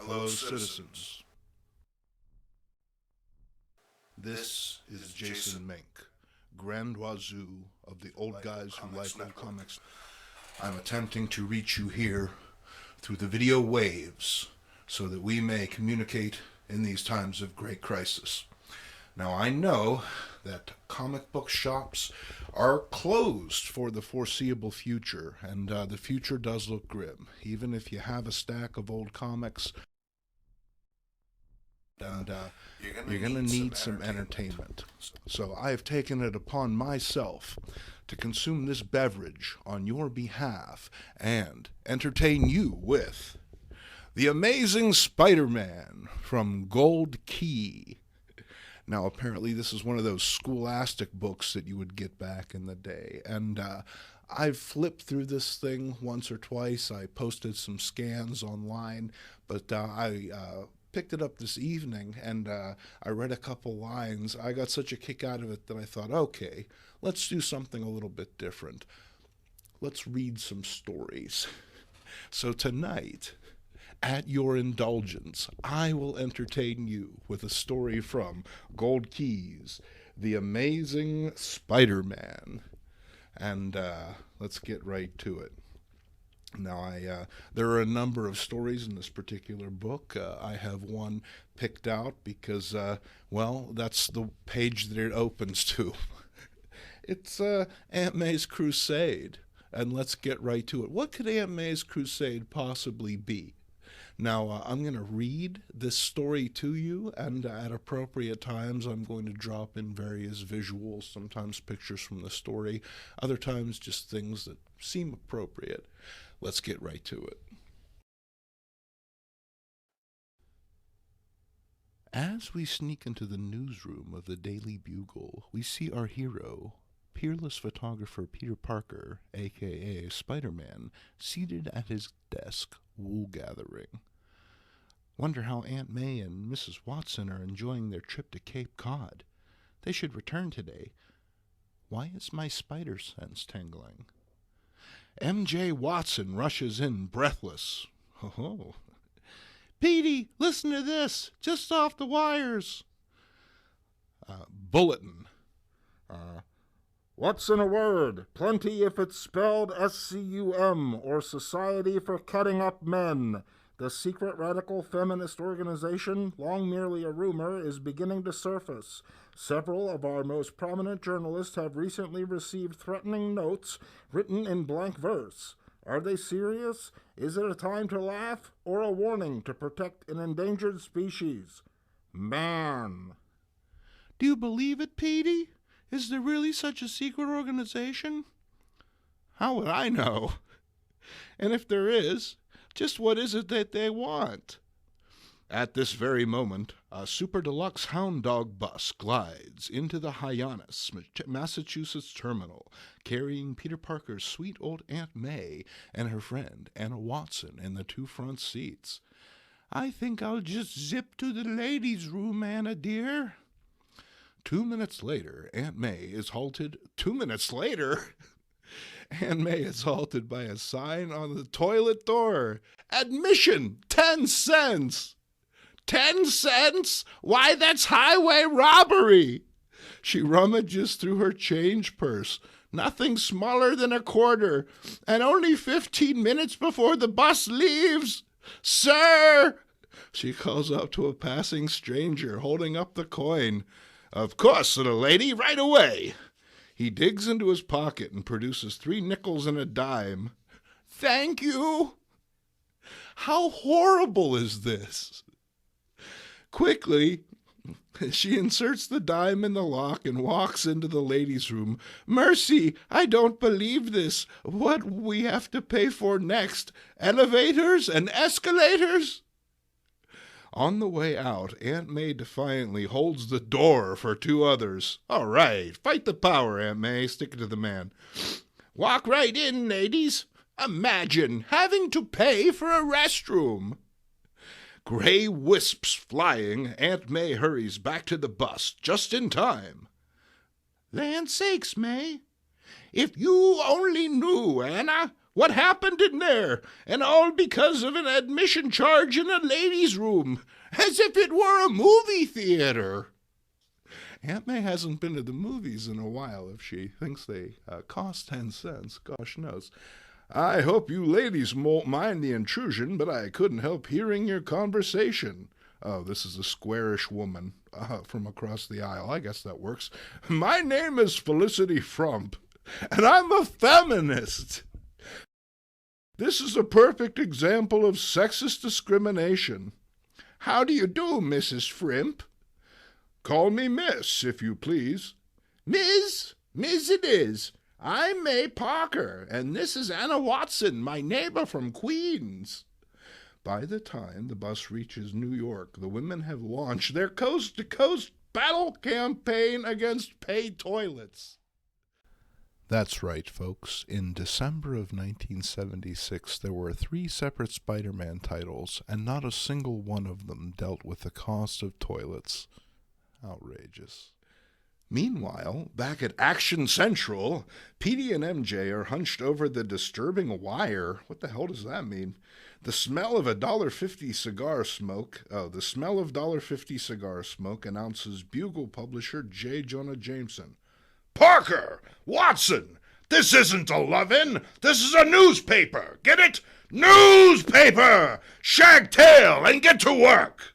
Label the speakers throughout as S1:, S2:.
S1: Hello, citizens. This is Jason Mink, Grand Wazoo of the Old Guys Who Like Old Comics. I'm attempting to reach you here through the video waves so that we may communicate in these times of great crisis. Now, I know that comic book shops are closed for the foreseeable future, and the future does look grim. Even if you have a stack of old comics, and you're going to need some entertainment. So I have taken it upon myself to consume this beverage on your behalf and entertain you with The Amazing Spider-Man from Gold Key. Now, apparently this is one of those scholastic books that you would get back in the day, and I've flipped through this thing once or twice. I posted some scans online, but I picked it up this evening, and I read a couple lines. I got such a kick out of it that I thought, okay, let's do something a little bit different. Let's read some stories. So tonight, at your indulgence, I will entertain you with a story from Gold Key's The Amazing Spider-Man. And let's get right to it. Now, there are a number of stories in this particular book. I have one picked out because, well, that's the page that it opens to. It's Aunt May's Crusade, and let's get right to it. What could Aunt May's Crusade possibly be? Now, I'm going to read this story to you, and at appropriate times I'm going to drop in various visuals, sometimes pictures from the story, other times just things that seem appropriate. Let's get right to it. As we sneak into the newsroom of the Daily Bugle, we see our hero, peerless photographer Peter Parker, a.k.a. Spider-Man, seated at his desk, wool-gathering. Wonder how Aunt May and Mrs. Watson are enjoying their trip to Cape Cod. They should return today. Why is my spider sense tingling? M.J. Watson rushes in, breathless. Oh, Petey, listen to this, just off the wires. Bulletin. What's in a word? Plenty if it's spelled SCUM, or Society for Cutting Up Men. The secret radical feminist organization, long merely a rumor, is beginning to surface. Several of our most prominent journalists have recently received threatening notes written in blank verse. Are they serious? Is it a time to laugh, or a warning to protect an endangered species? Man. Do you believe it, Petey? Is there really such a secret organization? How would I know? And if there is, just what is it that they want? At this very moment, a super deluxe hound dog bus glides into the Hyannis, Massachusetts terminal, carrying Peter Parker's sweet old Aunt May and her friend Anna Watson in the two front seats. I think I'll just zip to the ladies' room, Anna dear. 2 minutes later, Aunt May is halted. 2 minutes later? Aunt May is halted by a sign on the toilet door. Admission, 10 cents. 10 cents? Why, that's highway robbery. She rummages through her change purse. Nothing smaller than a quarter. And only 15 minutes before the bus leaves. Sir! She calls up to a passing stranger, holding up the coin. Of course, little lady, right away. He digs into his pocket and produces 3 nickels and a dime. Thank you. How horrible is this? Quickly, she inserts the dime in the lock and walks into the ladies' room. Mercy, I don't believe this. What we have to pay for next? Elevators and escalators? On the way out, Aunt May defiantly holds the door for 2 others. All right, fight the power, Aunt May. Stick it to the man. Walk right in, ladies. Imagine having to pay for a restroom. Gray wisps flying, Aunt May hurries back to the bus just in time. Land sakes, May. If you only knew, Anna, What happened in there? And all because of an admission charge in a ladies' room, as if it were a movie theater. Aunt May hasn't been to the movies in a while if she thinks they cost 10 cents. Gosh knows. I hope you ladies won't mind the intrusion, but I couldn't help hearing your conversation. Oh, this is a squarish woman from across the aisle. I guess that works. My name is Felicity Frump, and I'm a feminist. This is a perfect example of sexist discrimination. How do you do, Mrs. Frimp? Call me Miss, if you please. Miss it is. I'm May Parker, and this is Anna Watson, my neighbor from Queens. By the time the bus reaches New York, the women have launched their coast-to-coast battle campaign against pay toilets. That's right, folks. In December of 1976, there were 3 separate Spider-Man titles, and not a single one of them dealt with the cost of toilets. Outrageous. Meanwhile, back at Action Central, Petey and MJ are hunched over the disturbing wire. What the hell does that mean? The smell of $1.50 cigar smoke. The smell of $1.50 cigar smoke announces Bugle publisher J. Jonah Jameson. Parker! Watson! This isn't a love-in! This is a newspaper! Get it? Newspaper! Shag tail and get to work!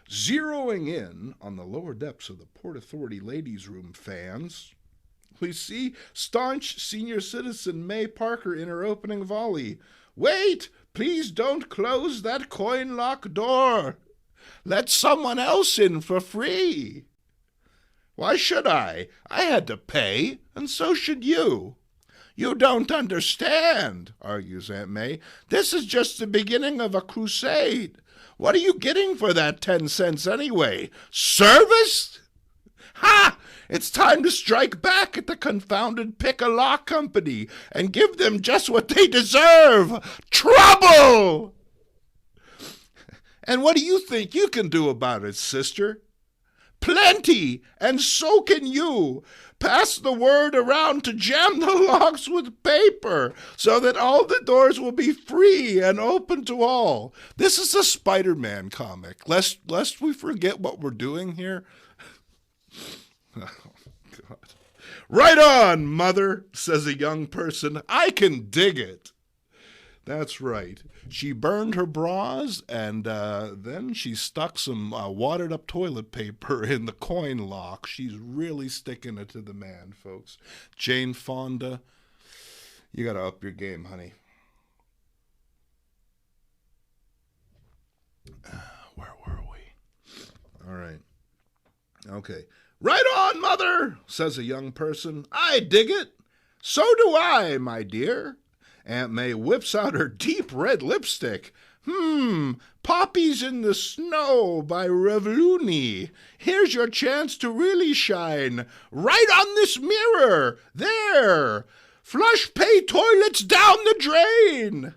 S1: Zeroing in on the lower depths of the Port Authority ladies' room fans, we see staunch senior citizen May Parker in her opening volley. Wait! Please don't close that coin lock door. Let someone else in for free. Why should I? I had to pay, and so should you. You don't understand, argues Aunt May. This is just the beginning of a crusade. What are you getting for that 10 cents anyway? Service? Ha! It's time to strike back at the confounded pick-a-lock company and give them just what they deserve. Trouble! And what do you think you can do about it, sister? Plenty, and so can you. Pass the word around to jam the locks with paper so that all the doors will be free and open to all. This is a Spider-Man comic, lest we forget what we're doing here. Oh, God. Right on, mother, says a young person. I can dig it. That's right. She burned her bras, and then she stuck some watered-up toilet paper in the coin lock. She's really sticking it to the man, folks. Jane Fonda, you got to up your game, honey. Where were we? All right. Okay. Right on, mother, says a young person. I dig it. So do I, my dear. Aunt May whips out her deep red lipstick. Poppies in the Snow by Revluni. Here's your chance to really shine. Right on this mirror. There. Flush pay toilets down the drain.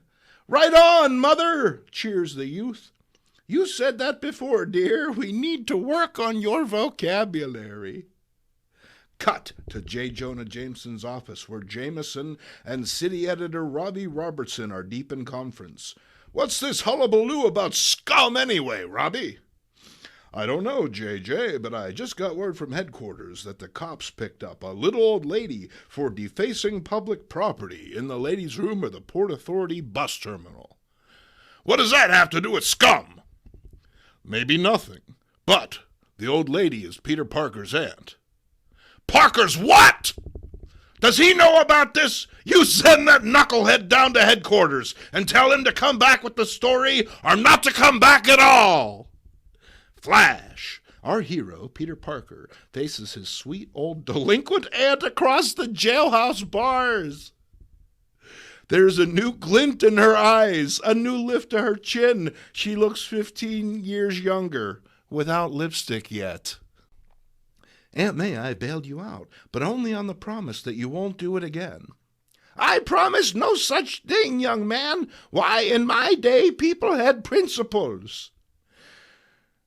S1: Right on, mother, cheers the youth. You said that before, dear. We need to work on your vocabulary. Cut to J. Jonah Jameson's office, where Jameson and city editor Robbie Robertson are deep in conference. What's this hullabaloo about scum anyway, Robbie? I don't know, JJ, but I just got word from headquarters that the cops picked up a little old lady for defacing public property in the ladies' room of the Port Authority bus terminal. What does that have to do with scum? Maybe nothing, but the old lady is Peter Parker's aunt. Parker's what? Does he know about this? You send that knucklehead down to headquarters and tell him to come back with the story or not to come back at all. Flash. Our hero, Peter Parker, faces his sweet old delinquent aunt across the jailhouse bars. There's a new glint in her eyes, a new lift to her chin. She looks 15 years younger, without lipstick yet. Aunt May, I bailed you out, but only on the promise that you won't do it again. I promise no such thing, young man. Why, in my day, people had principles.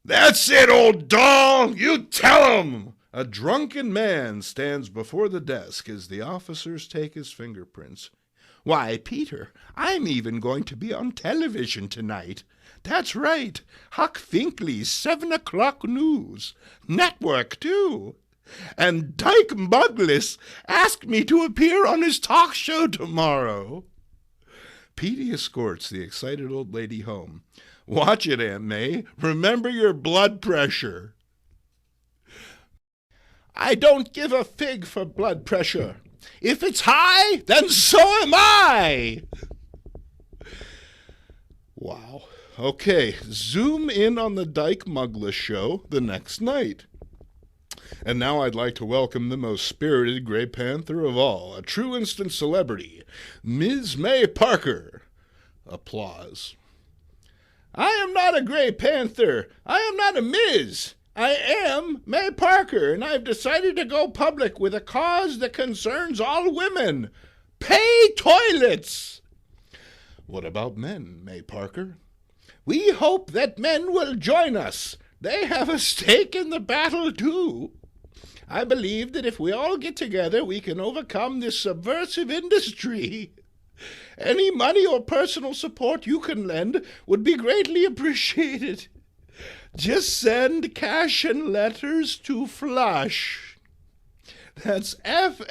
S1: That's it, old doll. You tell 'em. A drunken man stands before the desk as the officers take his fingerprints.
S2: Why, Peter, I'm even going to be on television tonight. That's right, Huck Finkley's 7 o'clock news. Network, too. And Dyke Muglis asked me to appear on his talk show tomorrow. Petey escorts the excited old lady home. Watch it, Aunt May. Remember your blood pressure. I don't give a fig for blood pressure. If it's high, then so am I. Wow. Okay, zoom in on the Dyke Muglis show the next night. And now I'd like to welcome the most spirited Grey Panther of all, a true instant celebrity, Ms. May Parker. Applause. I am not a Grey Panther. I am not a Ms. I am May Parker, and I've decided to go public with a cause that concerns all women. Pay toilets! What about men, May Parker? We hope that men will join us. They have a stake in the battle, too. I believe that if we all get together, we can overcome this subversive industry. Any money or personal support you can lend would be greatly appreciated. Just send cash and letters to Flush. That's F-L-U-S-H.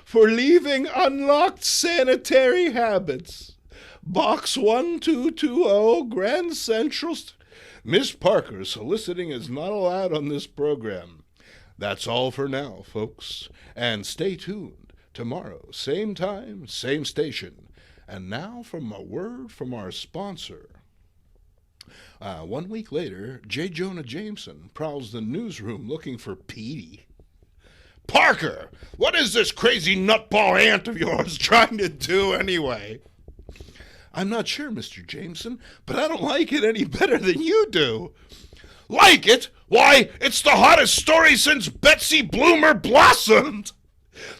S2: For leaving unlocked sanitary habits. Box 1220, Grand Central... Miss Parker soliciting is not allowed on this program. That's all for now, folks. And stay tuned. Tomorrow, same time, same station. And now from a word from our sponsor. 1 week later, J. Jonah Jameson prowls the newsroom looking for Petey. Parker, what is this crazy nutball aunt of yours trying to do anyway? I'm not sure, Mr. Jameson, but I don't like it any better than you do. Like it? Why, it's the hottest story since Betsy Bloomer blossomed.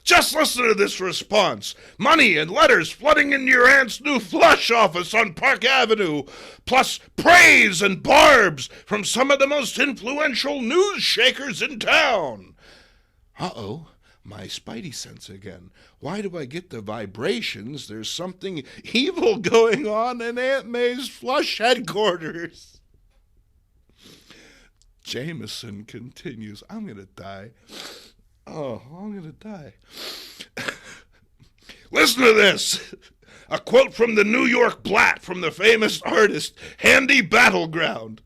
S2: Just listen to this response. Money and letters flooding into your aunt's new Flush office on Park Avenue, plus praise and barbs from some of the most influential news shakers in town. Uh-oh. My spidey sense again. Why do I get the vibrations? There's something evil going on in Aunt May's Flush headquarters. Jameson continues. I'm going to die. Oh, I'm going to die. Listen to this. A quote from the New York Blat from the famous artist Handy Battleground.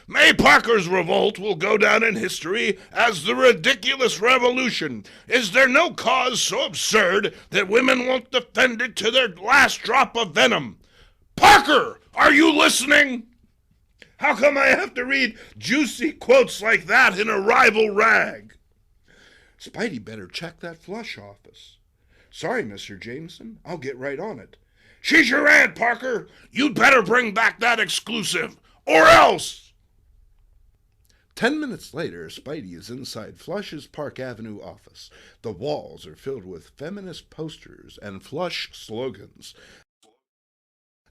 S2: May Parker's revolt will go down in history as the ridiculous revolution. Is there no cause so absurd that women won't defend it to their last drop of venom? Parker, are you listening? How come I have to read juicy quotes like that in a rival rag? Spidey better check that Flush office. Sorry, Mr. Jameson. I'll get right on it. She's your aunt, Parker. You'd better bring back that exclusive, or else! 10 minutes later, Spidey is inside Flush's Park Avenue office. The walls are filled with feminist posters and Flush slogans.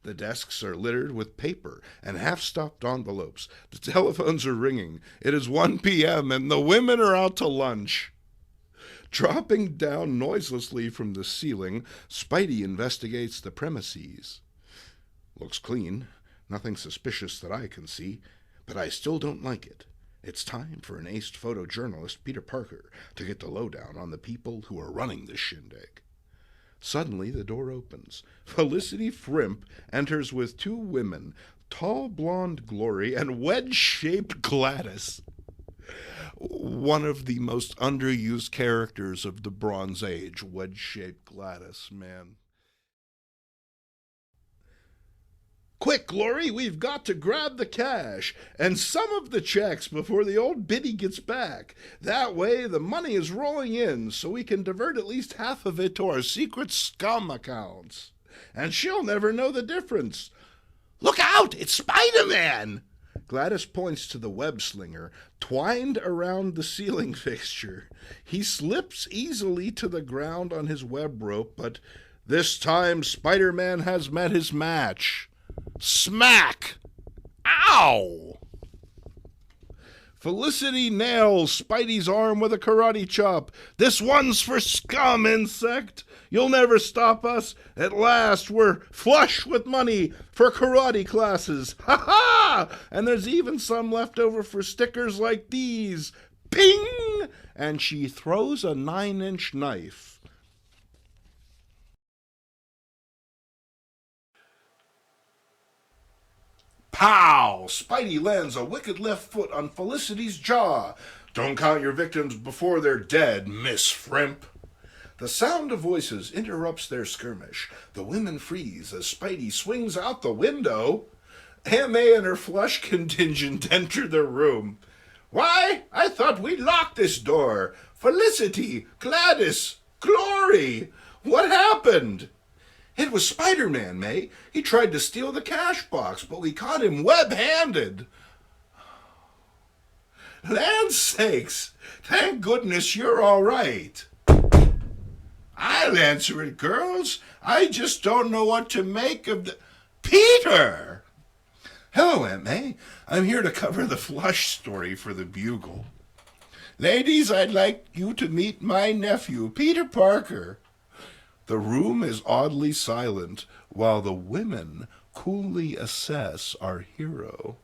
S2: The desks are littered with paper and half-stopped envelopes. The telephones are ringing. It is 1 p.m. and the women are out to lunch. Dropping down noiselessly from the ceiling, Spidey investigates the premises. Looks clean. Nothing suspicious that I can see. But I still don't like it. It's time for an aced photojournalist, Peter Parker, to get the lowdown on the people who are running this shindig. Suddenly, the door opens. Felicity Frimp enters with 2 women, tall blonde Glory and wedge-shaped Gladys. One of the most underused characters of the Bronze Age, wedge-shaped Gladys, man. Quick, Glory, we've got to grab the cash and some of the checks before the old biddy gets back. That way, the money is rolling in, so we can divert at least half of it to our secret scum accounts. And she'll never know the difference. Look out! It's Spider-Man! Gladys points to the web slinger, twined around the ceiling fixture. He slips easily to the ground on his web rope, but this time Spider-Man has met his match. Smack! Ow! Felicity nails Spidey's arm with a karate chop. This one's for scum, insect. You'll never stop us. At last, we're flush with money for karate classes. Ha ha! And there's even some left over for stickers like these. Ping! And she throws a 9-inch knife. Pow! Spidey lands a wicked left foot on Felicity's jaw. Don't count your victims before they're dead, Miss Frimp. The sound of voices interrupts their skirmish. The women freeze as Spidey swings out the window. Aunt May and her flush contingent enter the room. Why, I thought we locked this door. Felicity, Gladys, Glory, what happened? It was Spider-Man, May. He tried to steal the cash box, but we caught him web-handed. Land sakes! Thank goodness you're all right. I'll answer it, girls. I just don't know what to make of the... Peter! Hello, Aunt May. I'm here to cover the flush story for the Bugle. Ladies, I'd like you to meet my nephew, Peter Parker. The room is oddly silent, while the women coolly assess our hero.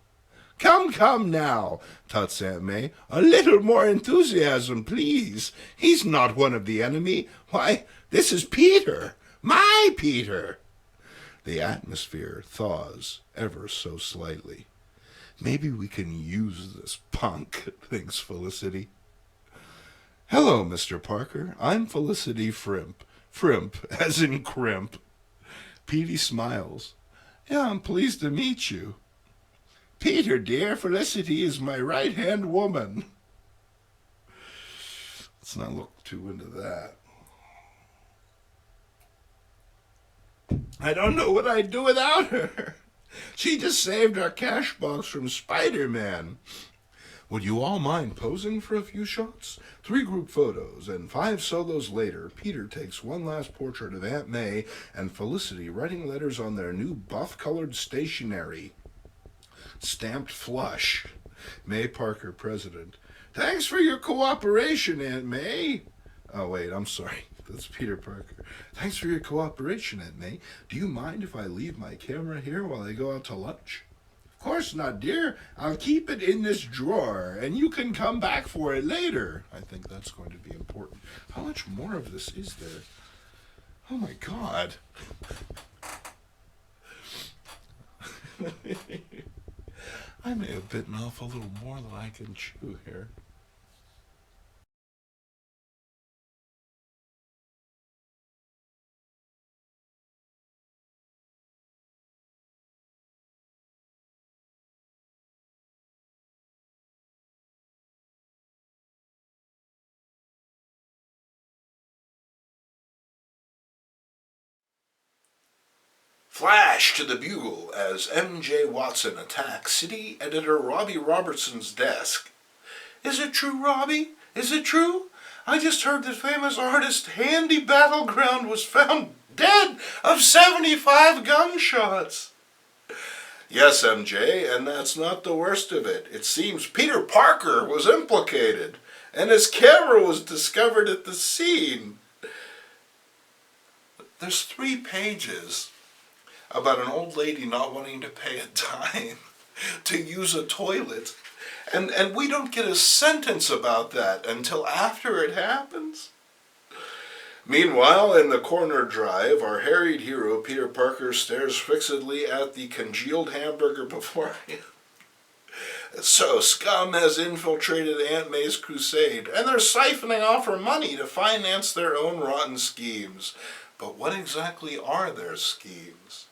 S2: Come now, tuts Aunt May. A little more enthusiasm, please. He's not one of the enemy. Why, this is Peter, my Peter. The atmosphere thaws ever so slightly. Maybe we can use this punk, thinks Felicity. Hello, Mr. Parker. I'm Felicity Frimp. Frimp, as in crimp. Petey smiles. Yeah, I'm pleased to meet you. Peter, dear, Felicity is my right-hand woman. Let's not look too into that. I don't know what I'd do without her. She just saved our cash box from Spider-Man. Would you all mind posing for a few shots? 3 group photos, and 5 solos later, Peter takes one last portrait of Aunt May and Felicity writing letters on their new buff-colored stationery. Stamped flush. May Parker, President. Thanks for your cooperation, Aunt May. Oh, wait, I'm sorry. That's Peter Parker. Thanks for your cooperation, Aunt May. Do you mind if I leave my camera here while I go out to lunch? Of course not, dear. I'll keep it in this drawer, and you can come back for it later. I think that's going to be important. How much more of this is there? Oh, my God. I may have bitten off a little more than I can chew here. Flash to the Bugle as M.J. Watson attacks city editor Robbie Robertson's desk. Is it true, Robbie? Is it true? I just heard that famous artist Handy Battleground was found dead of 75 gunshots. Yes, M.J., and that's not the worst of it. It seems Peter Parker was implicated, and his camera was discovered at the scene. There's 3 pages about an old lady not wanting to pay a dime to use a toilet. And we don't get a sentence about that until after it happens. Meanwhile, in the corner drive, our harried hero, Peter Parker, stares fixedly at the congealed hamburger before him. So, scum has infiltrated Aunt May's crusade, and they're siphoning off her money to finance their own rotten schemes. But what exactly are their schemes?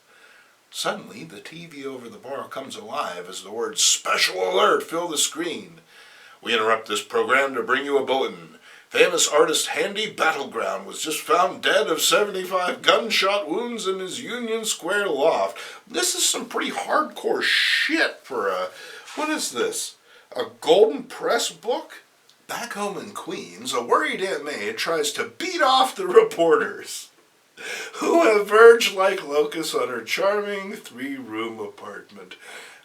S2: Suddenly, the TV over the bar comes alive as the words "Special Alert" fill the screen. We interrupt this program to bring you a bulletin. Famous artist Handy Battleground was just found dead of 75 gunshot wounds in his Union Square loft. This is some pretty hardcore shit for what is this? A Golden Press book? Back home in Queens, a worried Aunt May tries to beat off the reporters. who emerged like locusts on her charming 3-room apartment.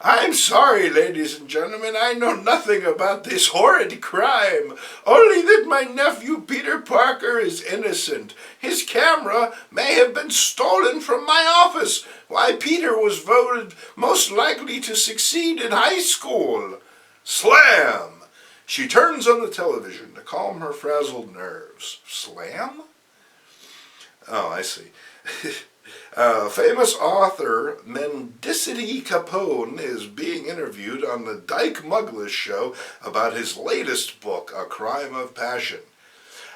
S2: I'm sorry, ladies and gentlemen, I know nothing about this horrid crime, only that my nephew Peter Parker is innocent. His camera may have been stolen from my office. Why, Peter was voted most likely to succeed in high school. Slam! She turns on the television to calm her frazzled nerves. Slam? Oh, I see. Famous author Mendicity Capone is being interviewed on the Dyke Muglis show about his latest book, A Crime of Passion.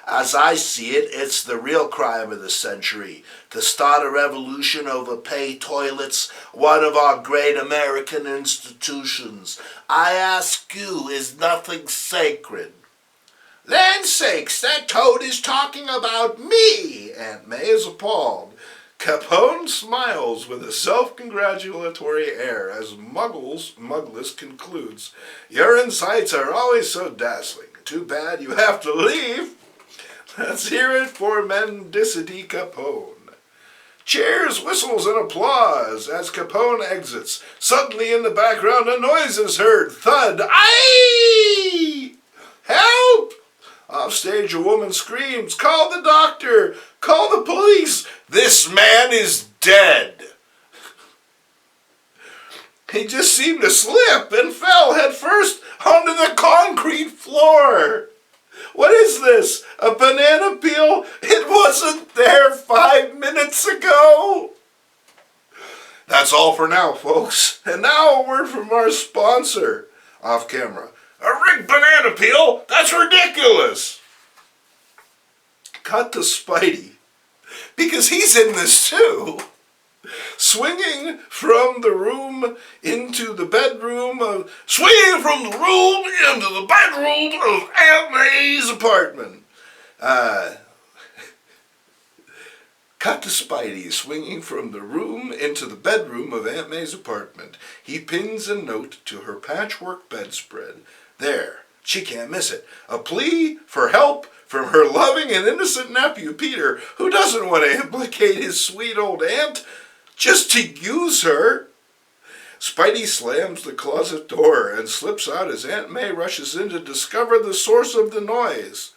S2: As I see it, it's the real crime of the century. To start a revolution over pay toilets, one of our great American institutions. I ask you, is nothing sacred? Land's sakes, that toad is talking about me! Aunt May is appalled. Capone smiles with a self-congratulatory air as Muglis concludes, Your insights are always so dazzling. Too bad you have to leave. Let's hear it for Mendicity Capone. Cheers, whistles, and applause as Capone exits. Suddenly in the background a noise is heard. Thud. Aye! Help! Offstage a woman screams, Call the doctor! Call the police! This man is dead! He just seemed to slip and fell headfirst onto the concrete floor. What is this? A banana peel? It wasn't there 5 minutes ago. That's all for now, folks. And now a word from our sponsor. Off camera. A rigged banana peel? That's ridiculous. Cut to Spidey, because he's in this too. Swinging from the room into the bedroom of Aunt May's apartment. Cut to Spidey swinging from the room into the bedroom of Aunt May's apartment. He pins a note to her patchwork bedspread. There, she can't miss it. A plea for help from her loving and innocent nephew, Peter, who doesn't want to implicate his sweet old aunt, just to use her. Spidey slams the closet door and slips out as Aunt May rushes in to discover the source of the noise.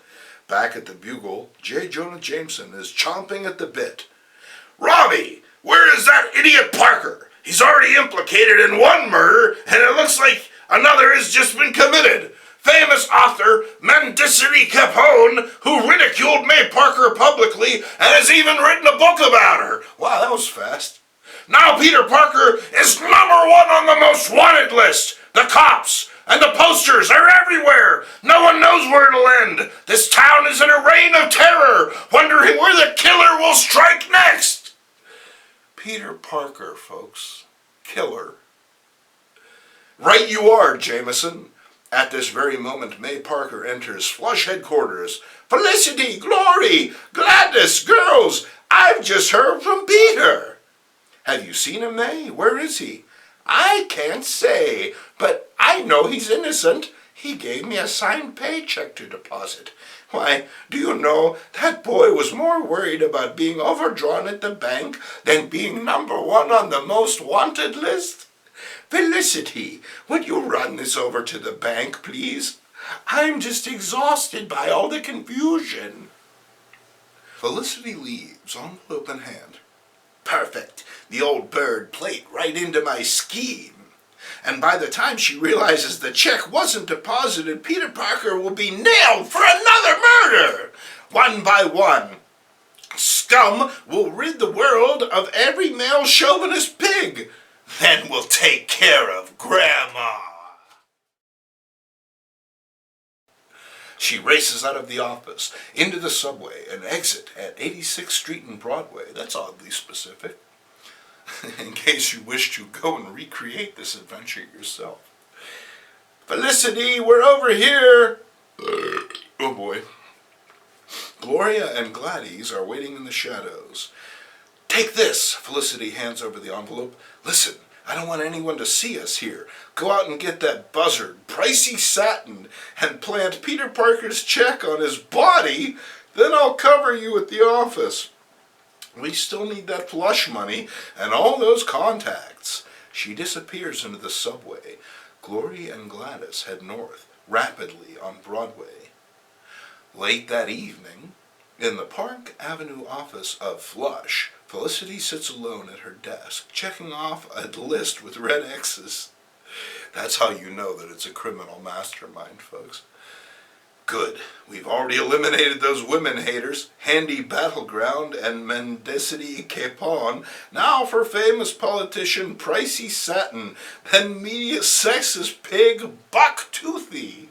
S2: Back at the Bugle, J. Jonah Jameson is chomping at the bit. Robbie, where is that idiot Parker? He's already implicated in one murder, and it looks like another has just been committed. Famous author Mendicity Capone, who ridiculed May Parker publicly and has even written a book about her. Wow, that was fast. Now Peter Parker is #1 on the most wanted list. The cops and the posters are everywhere. No one knows where it'll end. This town is in a reign of terror, wondering where the killer will strike next. Peter Parker, folks. Killer. Right you are, Jameson. At this very moment, May Parker enters Flush headquarters. Felicity, Glory, Gladys, girls, I've just heard from Peter. Have you seen him, May? Where is he? I can't say, but I know he's innocent. He gave me a signed paycheck to deposit. Why, do you know, that boy was more worried about being overdrawn at the bank than being #1 on the most wanted list? Felicity, would you run this over to the bank, please? I'm just exhausted by all the confusion. Felicity leaves, envelope in hand. Perfect. The old bird played right into my scheme. And by the time she realizes the check wasn't deposited, Peter Parker will be nailed for another murder. One by one, scum will rid the world of every male chauvinist pig. Then we'll take care of Grandma. She races out of the office, into the subway, and exit at 86th Street and Broadway. That's oddly specific. In case you wish to go and recreate this adventure yourself. Felicity, we're over here. Oh boy. Gloria and Gladys are waiting in the shadows. Take this, Felicity hands over the envelope. Listen, I don't want anyone to see us here. Go out and get that buzzard, pricey satin, and plant Peter Parker's check on his body. Then I'll cover you at the office. We still need that flush money and all those contacts. She disappears into the subway. Glory and Gladys head north, rapidly on Broadway. Late that evening, in the Park Avenue office of Flush, Felicity sits alone at her desk, checking off a list with red X's. That's how you know that it's a criminal mastermind, folks. Good. We've already eliminated those women haters, Handy Battleground and Mendicity Capon. Now for famous politician Pricey Satin, then media sexist pig Buck Toothy.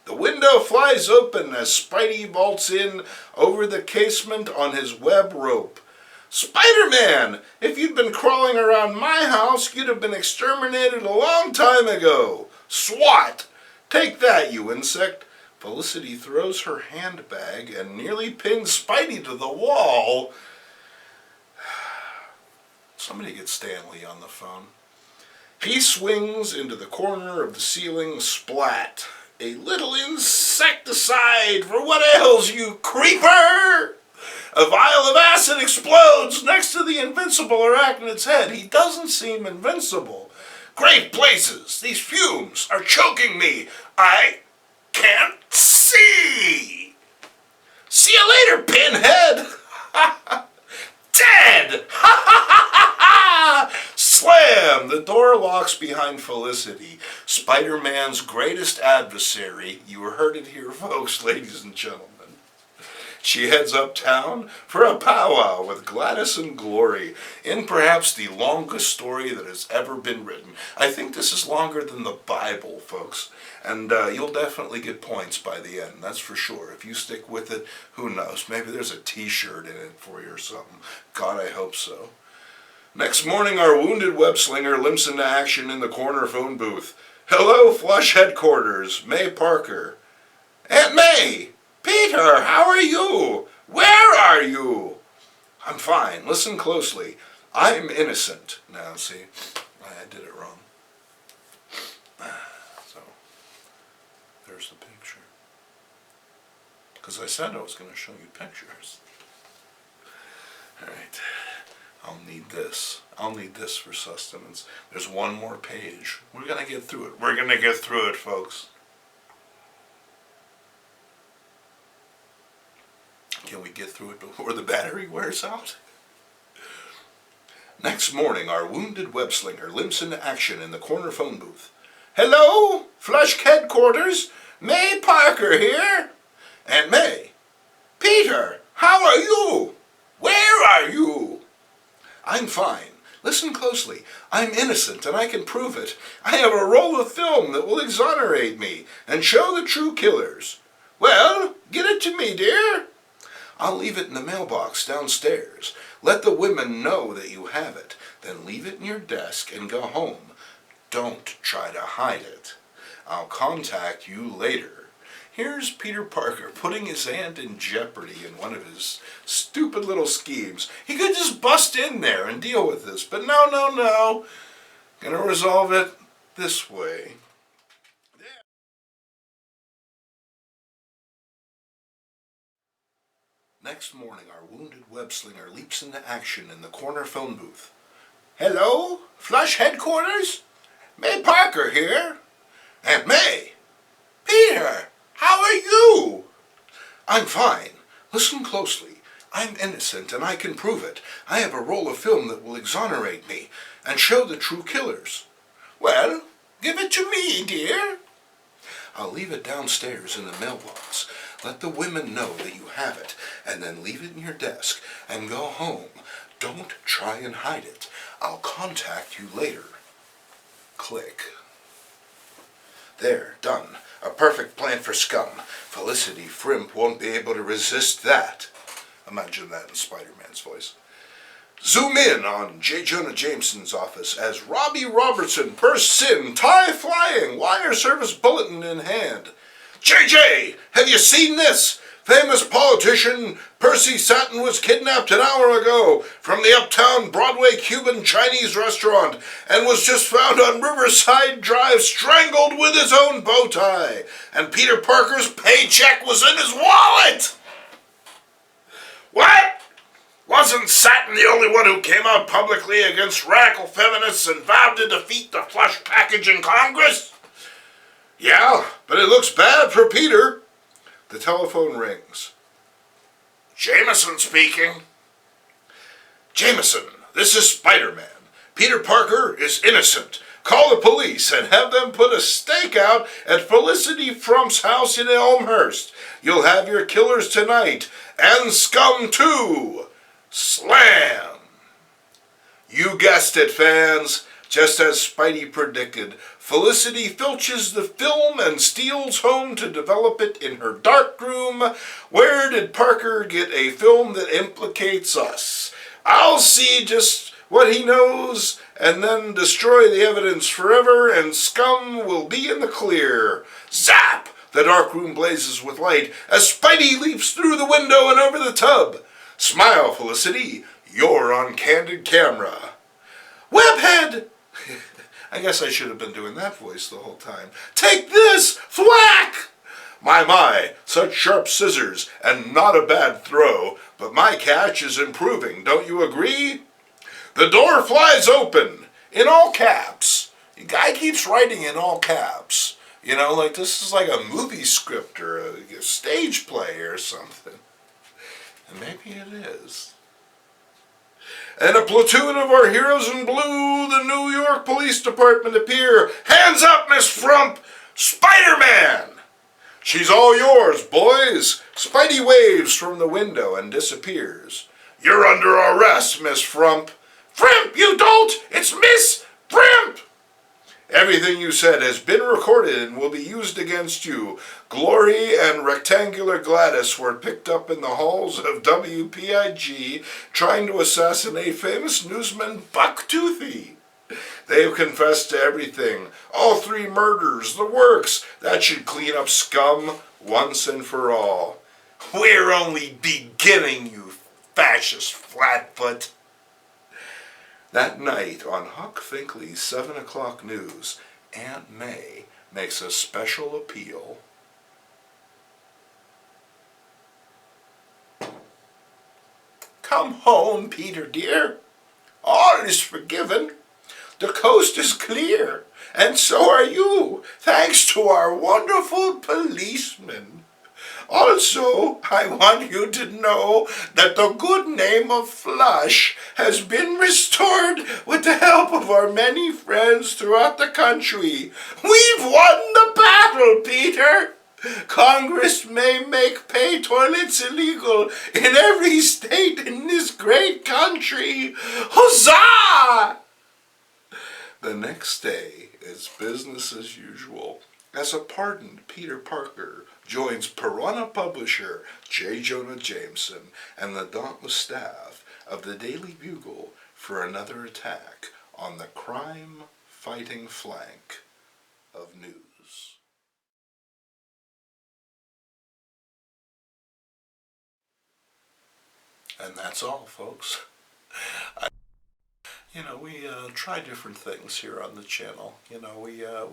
S2: The window flies open as Spidey vaults in over the casement on his web rope. Spider-Man! If you'd been crawling around my house, you'd have been exterminated a long time ago. SWAT! Take that, you insect. Felicity throws her handbag and nearly pins Spidey to the wall. Somebody get Stanley on the phone. He swings into the corner of the ceiling, splat. A little insecticide for what ails you, creeper! A vial of acid explodes next to the invincible arachnid's head. He doesn't seem invincible. Great blazes! These fumes are choking me. I can't see! See you later, pinhead! Dead! Slam! The door locks behind Felicity, Spider-Man's greatest adversary. You heard it here, folks, ladies and gentlemen. She heads uptown for a powwow with Gladys and Glory in perhaps the longest story that has ever been written. I think this is longer than the Bible, folks, and you'll definitely get points by the end, that's for sure. If you stick with it, who knows, maybe there's a t-shirt in it for you or something. God, I hope so. Next morning, our wounded web-slinger limps into action in the corner phone booth. Hello, Flush headquarters, May Parker. Aunt May! Peter, how are you? Where are you? I'm fine. Listen closely. I'm innocent. Now, see, I did it wrong. So, there's the picture. Because I said I was going to show you pictures. All right. I'll need this. I'll need this for sustenance. There's one more page. We're going to get through it. We're going to get through it, folks. Can we get through it before the battery wears out? Next morning, our wounded web-slinger limps into action in the corner phone booth. Hello, Flush headquarters, May Parker here. Aunt May. Peter, how are you? Where are you? I'm fine. Listen closely. I'm innocent and I can prove it. I have a roll of film that will exonerate me and show the true killers. Well, get it to me, dear. I'll leave it in the mailbox downstairs. Let the women know that you have it. Then leave it in your desk and go home. Don't try to hide it. I'll contact you later. Here's Peter Parker putting his aunt in jeopardy in one of his stupid little schemes. He could just bust in there and deal with this, but no. Gonna resolve it this way. Next morning, our wounded web-slinger leaps into action in the corner phone booth. Hello, Flush headquarters? May Parker here. Aunt May. Peter, how are you? I'm fine. Listen closely. I'm innocent and I can prove it. I have a roll of film that will exonerate me and show the true killers. Well, give it to me, dear. I'll leave it downstairs in the mailbox. Let the women know that you have it, and then leave it in your desk and go home. Don't try and hide it. I'll contact you later. Click. There, done. A perfect plan for scum. Felicity Frimp won't be able to resist that. Imagine that in Spider-Man's voice. Zoom in on J. Jonah Jameson's office as Robbie Robertson bursts in, tie flying, wire service bulletin in hand. JJ, have you seen this? Famous politician Percy Satin was kidnapped an hour ago from the uptown Broadway Cuban Chinese restaurant and was just found on Riverside Drive strangled with his own bow tie. And Peter Parker's paycheck was in his wallet. What? Wasn't Satin the only one who came out publicly against radical feminists and vowed to defeat the flush package in Congress? Yeah, but it looks bad for Peter. The telephone rings. Jameson speaking. Jameson, this is Spider-Man. Peter Parker is innocent. Call the police and have them put a stake out at Felicity Frump's house in Elmhurst. You'll have your killers tonight. And Scum too. Slam! You guessed it, fans. Just as Spidey predicted, Felicity filches the film and steals home to develop it in her darkroom. Where did Parker get a film that implicates us? I'll see just what he knows and then destroy the evidence forever, and Scum will be in the clear. Zap! The darkroom blazes with light as Spidey leaps through the window and over the tub. Smile, Felicity. You're on candid camera. Webhead! I guess I should have been doing that voice the whole time. Take this! Thwack! My, such sharp scissors, and not a bad throw, but my catch is improving, don't you agree? The door flies open, in all caps. The guy keeps writing in all caps. You know, like this is like a movie script or a stage play or something. And maybe it is. And a platoon of our heroes in blue, the New York Police Department, appear. Hands up, Miss Frump! Spider-Man! She's all yours, boys. Spidey waves from the window and disappears. You're under arrest, Miss Frump. Frump, you dolt! It's Miss Frump! Everything you said has been recorded and will be used against you. Glory and Rectangular Gladys were picked up in the halls of WPIG trying to assassinate famous newsman Buck Toothy. They've confessed to everything. All 3 murders, the works. That should clean up Scum once and for all. We're only beginning, you fascist flatfoot. That night on Huck Finkley's 7 o'clock news, Aunt May makes a special appeal. Come home, Peter dear. All is forgiven. The coast is clear, and so are you, thanks to our wonderful policemen. Also, I want you to know that the good name of Flush has been restored with the help of our many friends throughout the country. We've won the battle, Peter! Congress may make pay toilets illegal in every state in this great country. Huzzah! The next day is business as usual, as a pardoned Peter Parker joins Piranha publisher J. Jonah Jameson and the dauntless staff of the Daily Bugle for another attack on the crime-fighting flank of news. And that's all, folks. We try different things here on the channel. We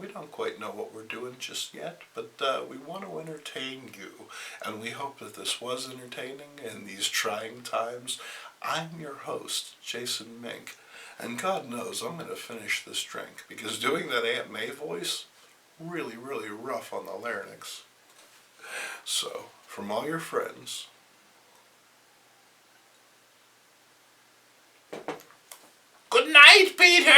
S2: don't quite know what we're doing just yet, but we want to entertain you, and we hope that this was entertaining in these trying times. I'm your host, Jason Mink, and God knows I'm going to finish this drink, because doing that Aunt May voice, really, really rough on the larynx. So, from all your friends, good night, Peter!